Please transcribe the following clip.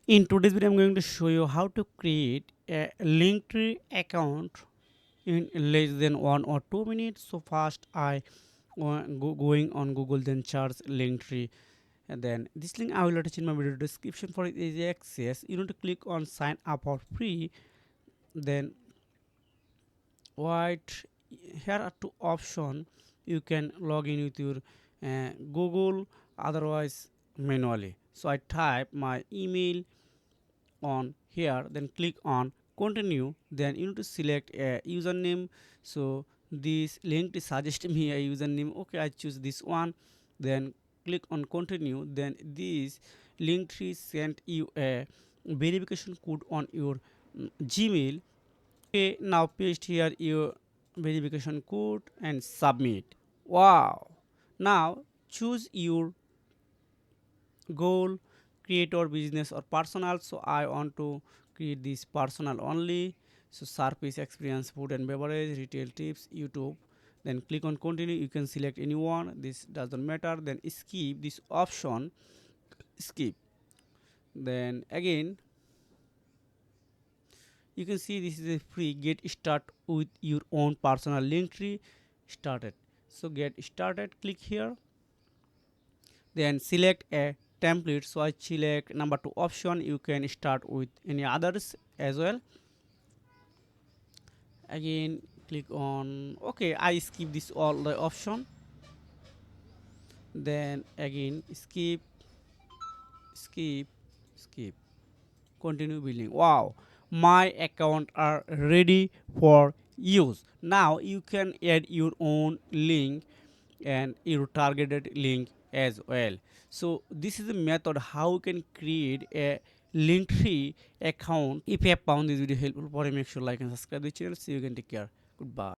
In today's video, I'm going to show you how to create a Linktree account in less than 1 or 2 minutes. So first, I going on Google, then search Linktree, and then this link I will attach in my video description for easy access. You need to click on sign up for free. Then what here are two options. You can log in with your Google, otherwise manually. So I type my email on here, then click on continue, then you need to select a username. So this link to suggest me a username. Okay, I choose this one, then click on continue. Then this link tree sent you a verification code on your Gmail. Okay, now paste here your verification code and submit. Wow, now choose your goal, creator, business or personal. So I want to create this personal only. So service, experience, food and beverage, retail, tips, YouTube. Then click on continue. You can select anyone, this doesn't matter. Then skip this option, skip. Then again you can see this is a free get start with your own personal link tree started. So get started, click here, then select a template. So I select number 2 option. You can start with any others as well. Again click on okay, I skip this all the option. Then again skip, skip, skip, continue building. Wow, my account are ready for use. Now you can add your own link and your targeted link as well. So this is the method how you can create a Linktree account. If you have found this video helpful, make sure like and subscribe the channel. See you again, take care, goodbye.